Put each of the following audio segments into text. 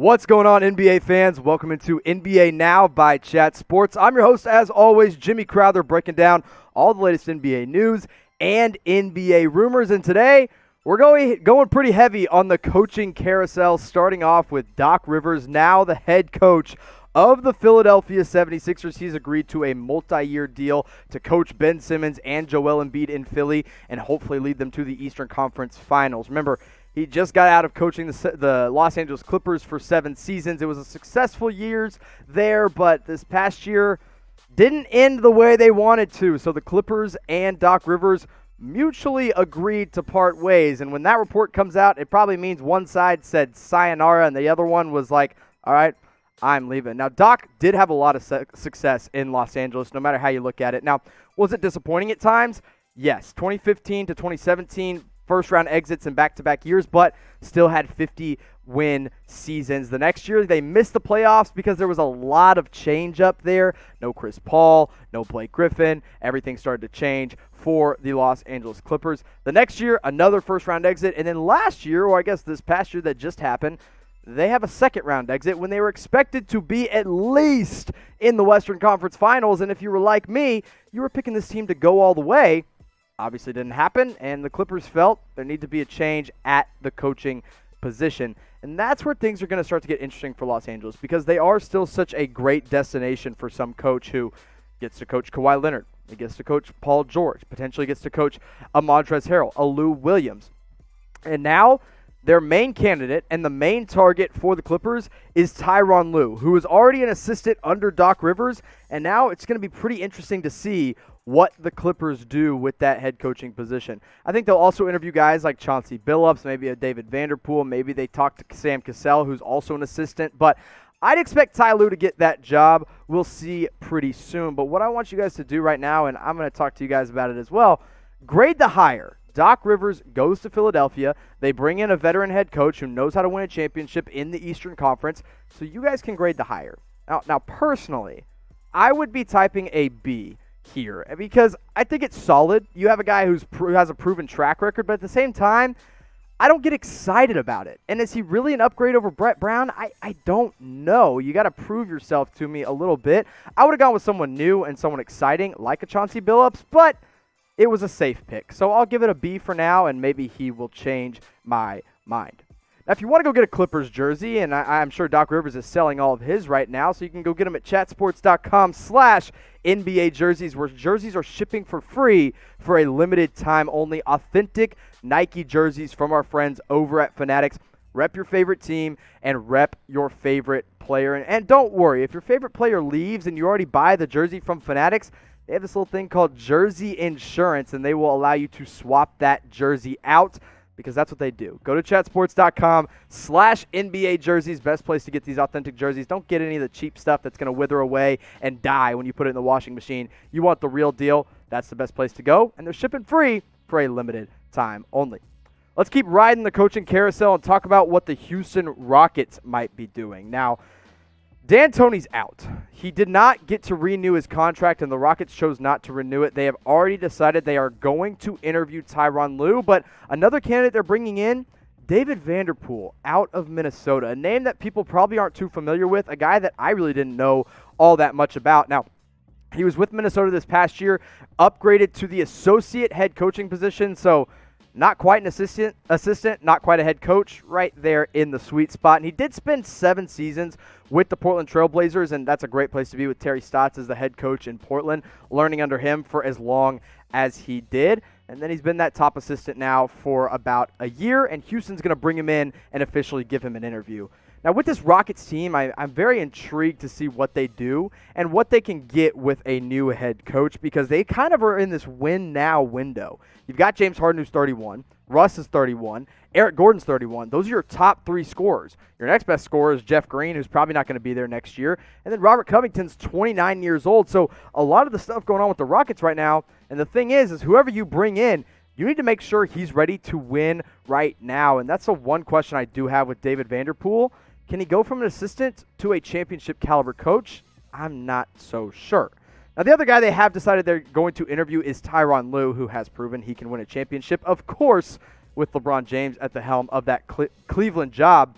What's going on, NBA fans? Welcome into NBA Now by Chat Sports. I'm your host, as always, Jimmy Crowther, breaking down all the latest NBA news and NBA rumors. And today, we're going pretty heavy on the coaching carousel, starting off with Doc Rivers, now the head coach of the Philadelphia 76ers. He's agreed to a multi-year deal to coach Ben Simmons and Joel Embiid in Philly and hopefully lead them to the Eastern Conference Finals. Remember, he just got out of coaching the Los Angeles Clippers for 7 seasons. It was a successful years there, but this past year didn't end the way they wanted to. So the Clippers and Doc Rivers mutually agreed to part ways. And when that report comes out, it probably means one side said sayonara and the other one was like, all right, I'm leaving. Now, Doc did have a lot of success in Los Angeles, no matter how you look at it. Now, was it disappointing at times? Yes. 2015 to 2017, first-round exits in back-to-back years, but still had 50-win seasons. The next year, they missed the playoffs because there was a lot of change up there. No Chris Paul, no Blake Griffin. Everything started to change for the Los Angeles Clippers. The next year, another first-round exit. And then last year, or I guess this past year that just happened, they have a second-round exit when they were expected to be at least in the Western Conference Finals. And if you were like me, you were picking this team to go all the way. Obviously didn't happen, and the Clippers felt there needed to be a change at the coaching position. And that's where things are going to start to get interesting for Los Angeles because they are still such a great destination for some coach who gets to coach Kawhi Leonard. He gets to coach Paul George, potentially gets to coach a Montrezl Harrell, a Lou Williams. And now their main candidate and the main target for the Clippers is Tyronn Lue, who is already an assistant under Doc Rivers, and now it's going to be pretty interesting to see what the Clippers do with that head coaching position. I think they'll also interview guys like Chauncey Billups, maybe a David Vanderpool, maybe they talk to Sam Cassell, who's also an assistant, but I'd expect Ty Lue to get that job. We'll see pretty soon, but what I want you guys to do right now, and I'm going to talk to you guys about it as well, grade the hire. Doc Rivers goes to Philadelphia. They bring in a veteran head coach who knows how to win a championship in the Eastern Conference, so you guys can grade the hire. Now personally, I would be typing a B here because I think it's solid. You have a guy who has a proven track record, but at the same time, I don't get excited about it. And is he really an upgrade over Brett Brown? I don't know. You got to prove yourself to me a little bit. I would have gone with someone new and someone exciting like a Chauncey Billups, but it was a safe pick. So I'll give it a B for now, and maybe he will change my mind. Now, if you want to go get a Clippers jersey, and I'm sure Doc Rivers is selling all of his right now, so you can go get them at chatsports.com/NBA jerseys, where jerseys are shipping for free for a limited time only. Authentic Nike jerseys from our friends over at Fanatics. Rep your favorite team and rep your favorite player. And don't worry, if your favorite player leaves and you already buy the jersey from Fanatics, they have this little thing called jersey insurance, and they will allow you to swap that jersey out, because that's what they do. Go to chatsports.com/NBA jerseys. Best place to get these authentic jerseys. Don't get any of the cheap stuff that's going to wither away and die when you put it in the washing machine. You want the real deal. That's the best place to go. And they're shipping free for a limited time only. Let's keep riding the coaching carousel and talk about what the Houston Rockets might be doing. Now, D'Antoni's out. He did not get to renew his contract, and the Rockets chose not to renew it. They have already decided they are going to interview Tyronn Lue, but another candidate they're bringing in, David Vanderpool out of Minnesota, a name that people probably aren't too familiar with, a guy that I really didn't know all that much about. Now, he was with Minnesota this past year, upgraded to the associate head coaching position, so not quite an assistant, not quite a head coach, right there in the sweet spot. And he did spend 7 seasons with the Portland Trail Blazers, and that's a great place to be with Terry Stotts as the head coach in Portland, learning under him for as long as he did. And then he's been that top assistant now for about a year, and Houston's going to bring him in and officially give him an interview. Now, with this Rockets team, I'm very intrigued to see what they do and what they can get with a new head coach, because they kind of are in this win-now window. You've got James Harden, who's 31. Russ is 31. Eric Gordon's 31. Those are your top 3 scorers. Your next best scorer is Jeff Green, who's probably not going to be there next year. And then Robert Covington's 29 years old. So a lot of the stuff going on with the Rockets right now, and the thing is whoever you bring in, you need to make sure he's ready to win right now. And that's the one question I do have with David Vanderpool. Can he go from an assistant to a championship caliber coach? I'm not so sure. Now, the other guy they have decided they're going to interview is Tyronn Lue, who has proven he can win a championship, of course, with LeBron James at the helm of that Cleveland job.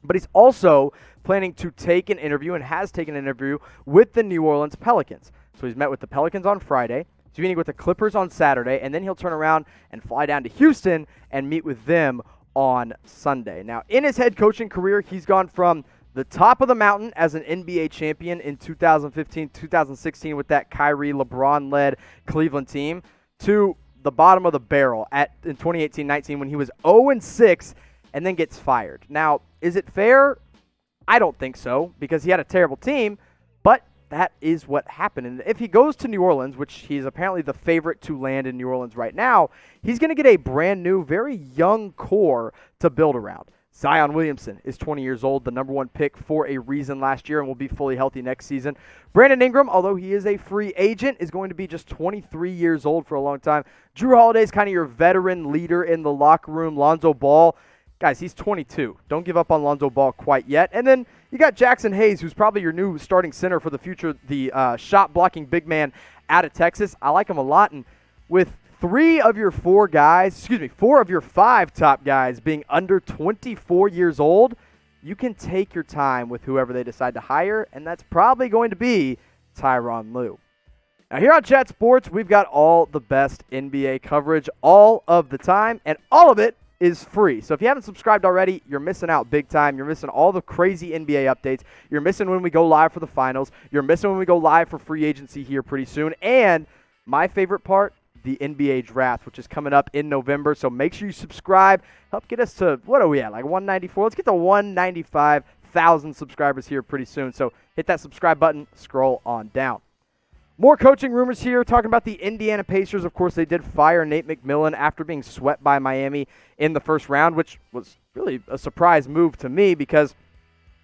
But he's also planning to take an interview and has taken an interview with the New Orleans Pelicans. So he's met with the Pelicans on Friday. He's meeting with the Clippers on Saturday, and then he'll turn around and fly down to Houston and meet with them on Sunday. Now, in his head coaching career, he's gone from the top of the mountain as an NBA champion in 2015-2016 with that Kyrie LeBron-led Cleveland team to the bottom of the barrel in 2018-19 when he was 0-6 and then gets fired. Now, is it fair? I don't think so, because he had a terrible team, but that is what happened. And if he goes to New Orleans, which he's apparently the favorite to land in New Orleans right now, he's going to get a brand new, very young core to build around. Zion Williamson is 20 years old, the number one pick for a reason last year, and will be fully healthy next season. Brandon Ingram, although he is a free agent, is going to be just 23 years old for a long time. Jrue Holiday is kind of your veteran leader in the locker room. Lonzo Ball, guys, he's 22. Don't give up on Lonzo Ball quite yet. And then you got Jackson Hayes, who's probably your new starting center for the future, the shot-blocking big man out of Texas. I like him a lot, and with four of your five top guys being under 24 years old, you can take your time with whoever they decide to hire, and that's probably going to be Tyronn Lue. Now, here on Chat Sports, we've got all the best NBA coverage all of the time, and all of it is free. So if you haven't subscribed already, you're missing out big time. You're missing all the crazy NBA updates. You're missing when we go live for the finals. You're missing when we go live for free agency here pretty soon. And my favorite part, the NBA draft, which is coming up in November. So make sure you subscribe. Help get us to, what are we at, like 194? Let's get to 195,000 subscribers here pretty soon. So hit that subscribe button, scroll on down. More coaching rumors here, talking about the Indiana Pacers. Of course, they did fire Nate McMillan after being swept by Miami in the first round, which was really a surprise move to me because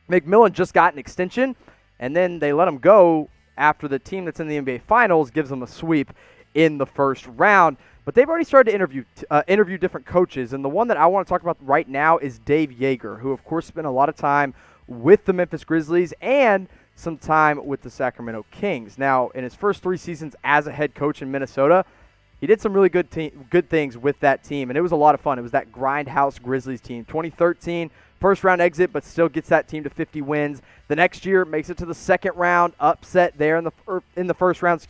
McMillan just got an extension, and then they let him go after the team that's in the NBA Finals gives them a sweep in the first round. But they've already started to interview different coaches, and the one that I want to talk about right now is Dave Joerger, who, of course, spent a lot of time with the Memphis Grizzlies and some time with the Sacramento Kings. Now, in his first 3 seasons as a head coach in Minnesota, he did some really good things with that team, and it was a lot of fun. It was that grindhouse Grizzlies team. 2013, first-round exit, but still gets that team to 50 wins. The next year, makes it to the second round, upset there in the first round,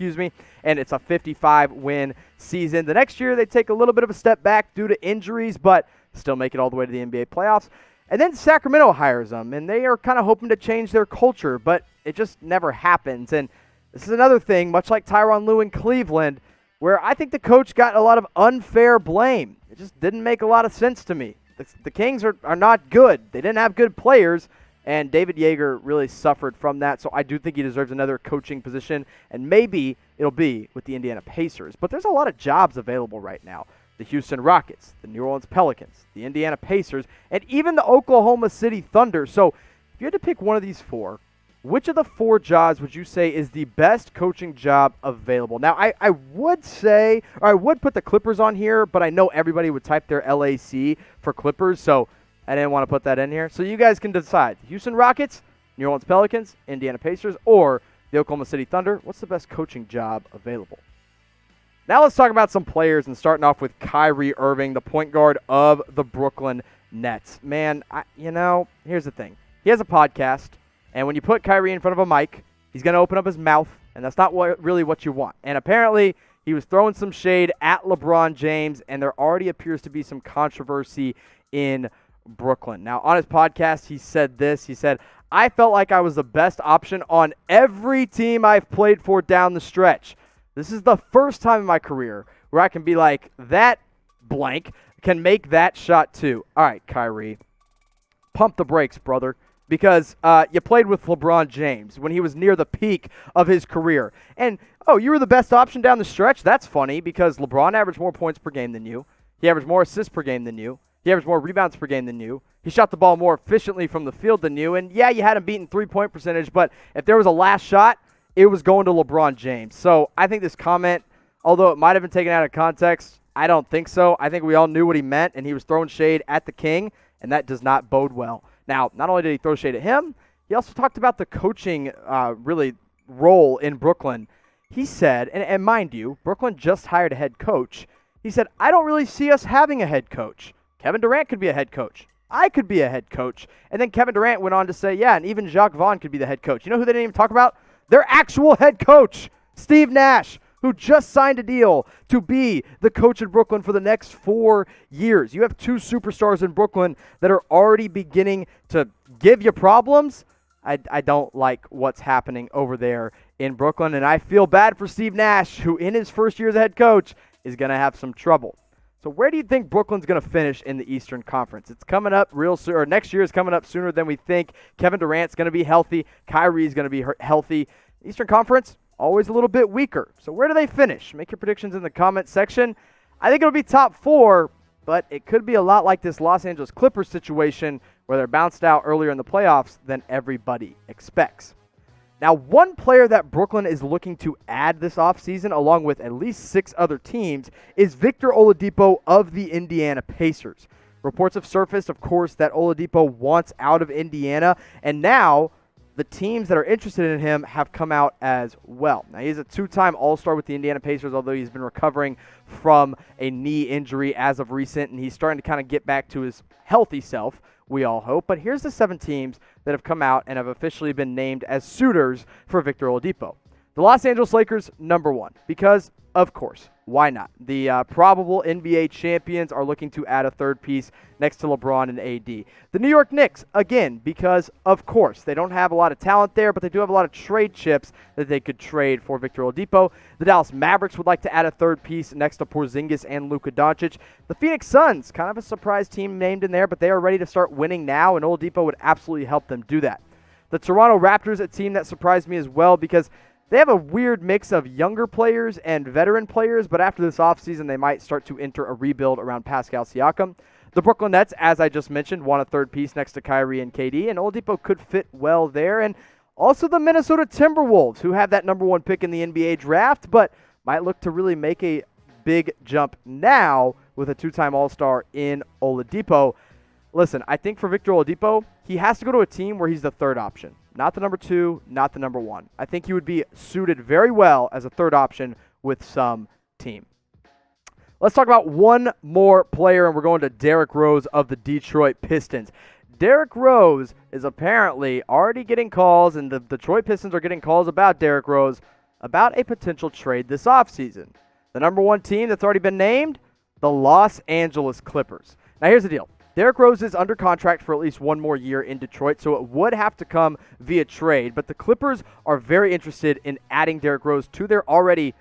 and it's a 55-win season. The next year, they take a little bit of a step back due to injuries, but still make it all the way to the NBA playoffs. And then Sacramento hires them, and they are kind of hoping to change their culture, but it just never happens. And this is another thing, much like Tyronn Lue in Cleveland, where I think the coach got a lot of unfair blame. It just didn't make a lot of sense to me. The Kings are not good. They didn't have good players, and David Joerger really suffered from that. So I do think he deserves another coaching position, and maybe it'll be with the Indiana Pacers. But there's a lot of jobs available right now. The Houston Rockets, the New Orleans Pelicans, the Indiana Pacers, and even the Oklahoma City Thunder. So if you had to pick one of these 4, which of the 4 jobs would you say is the best coaching job available? Now, I would say, or I would put the Clippers on here, but I know everybody would type their LAC for Clippers, so I didn't want to put that in here. So you guys can decide. Houston Rockets, New Orleans Pelicans, Indiana Pacers, or the Oklahoma City Thunder. What's the best coaching job available? Now let's talk about some players, and starting off with Kyrie Irving, the point guard of the Brooklyn Nets. Man, here's the thing. He has a podcast. And when you put Kyrie in front of a mic, he's going to open up his mouth, and that's not really what you want. And apparently, he was throwing some shade at LeBron James, and there already appears to be some controversy in Brooklyn. Now, on his podcast, he said this. He said, "I felt like I was the best option on every team I've played for down the stretch. This is the first time in my career where I can be like, that blank can make that shot too. All right, Kyrie, pump the brakes, brother. Because you played with LeBron James when he was near the peak of his career. And, you were the best option down the stretch? That's funny because LeBron averaged more points per game than you. He averaged more assists per game than you. He averaged more rebounds per game than you. He shot the ball more efficiently from the field than you. And, yeah, you had him beaten three-point percentage, but if there was a last shot, it was going to LeBron James. So I think this comment, although it might have been taken out of context, I don't think so. I think we all knew what he meant, and he was throwing shade at the King, and that does not bode well. Now, not only did he throw shade at him, he also talked about the coaching really role in Brooklyn. He said, and mind you, Brooklyn just hired a head coach. He said, I don't really see us having a head coach. Kevin Durant could be a head coach. I could be a head coach. And then Kevin Durant went on to say, yeah, and even Jacques Vaughn could be the head coach. You know who they didn't even talk about? Their actual head coach, Steve Nash, who just signed a deal to be the coach in Brooklyn for the next 4 years. You have two superstars in Brooklyn that are already beginning to give you problems. I don't like what's happening over there in Brooklyn, and I feel bad for Steve Nash, who in his first year as a head coach is going to have some trouble. So where do you think Brooklyn's going to finish in the Eastern Conference? It's coming up real soon, or next year is coming up sooner than we think. Kevin Durant's going to be healthy. Kyrie's going to be healthy. Eastern Conference, always a little bit weaker. So where do they finish? Make your predictions in the comment section. I think it'll be top 4, but it could be a lot like this Los Angeles Clippers situation where they're bounced out earlier in the playoffs than everybody expects. Now, one player that Brooklyn is looking to add this offseason, along with at least 6 other teams, is Victor Oladipo of the Indiana Pacers. Reports have surfaced, of course, that Oladipo wants out of Indiana, and now the teams that are interested in him have come out as well. Now, he's a 2-time All-Star with the Indiana Pacers, although he's been recovering from a knee injury as of recent, and he's starting to kind of get back to his healthy self, we all hope. But here's the 7 teams that have come out and have officially been named as suitors for Victor Oladipo. The Los Angeles Lakers, number 1, because, of course, why not? The probable NBA champions are looking to add a third piece next to LeBron and AD. The New York Knicks, again, because, of course, they don't have a lot of talent there, but they do have a lot of trade chips that they could trade for Victor Oladipo. The Dallas Mavericks would like to add a third piece next to Porzingis and Luka Doncic. The Phoenix Suns, kind of a surprise team named in there, but they are ready to start winning now, and Oladipo would absolutely help them do that. The Toronto Raptors, a team that surprised me as well because they have a weird mix of younger players and veteran players, but after this offseason, they might start to enter a rebuild around Pascal Siakam. The Brooklyn Nets, as I just mentioned, want a third piece next to Kyrie and KD, and Oladipo could fit well there. And also the Minnesota Timberwolves, who have that number 1 pick in the NBA draft, but might look to really make a big jump now with a 2-time All-Star in Oladipo. Listen, I think for Victor Oladipo, he has to go to a team where he's the third option. Not the number 2, not the number 1. I think he would be suited very well as a third option with some team. Let's talk about one more player, and we're going to Derrick Rose of the Detroit Pistons. Derrick Rose is apparently already getting calls, and the Detroit Pistons are getting calls about Derrick Rose about a potential trade this offseason. The number 1 team that's already been named, the Los Angeles Clippers. Now, here's the deal. Derrick Rose is under contract for at least 1 more year in Detroit, so it would have to come via trade. But the Clippers are very interested in adding Derrick Rose to their already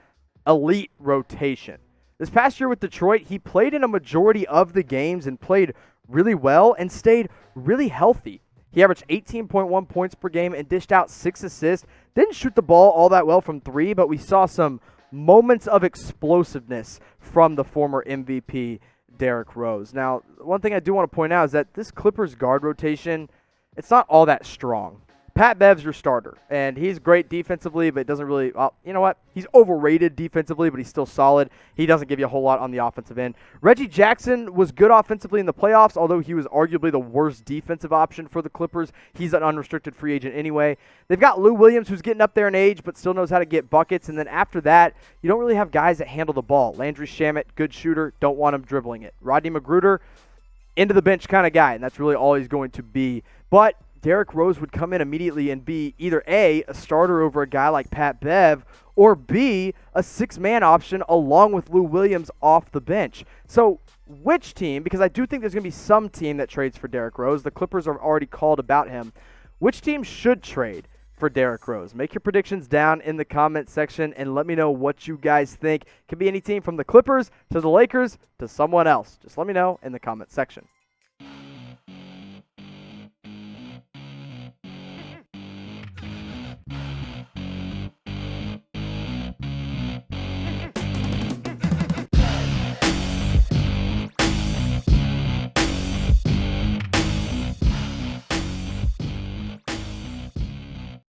elite rotation. This past year with Detroit, he played in a majority of the games and played really well and stayed really healthy. He averaged 18.1 points per game and dished out 6 assists. Didn't shoot the ball all that well from 3, but we saw some moments of explosiveness from the former MVP Derrick Rose. Now, one thing I do want to point out is that this Clippers guard rotation, it's not all that strong. Pat Bev's your starter, and he's great defensively, but doesn't really, well, you know what? He's overrated defensively, but he's still solid. He doesn't give you a whole lot on the offensive end. Reggie Jackson was good offensively in the playoffs, although he was arguably the worst defensive option for the Clippers. He's an unrestricted free agent anyway. They've got Lou Williams, who's getting up there in age, but still knows how to get buckets, and then after that, you don't really have guys that handle the ball. Landry Shamet, good shooter, don't want him dribbling it. Rodney Magruder, into the bench kind of guy, and that's really all he's going to be. But Derrick Rose would come in immediately and be either A, a starter over a guy like Pat Bev, or B, a 6-man option along with Lou Williams off the bench. So which team, because I do think there's going to be some team that trades for Derrick Rose. The Clippers are already called about him. Which team should trade for Derrick Rose? Make your predictions down in the comment section and let me know what you guys think. It can be any team from the Clippers to the Lakers to someone else. Just let me know in the comment section.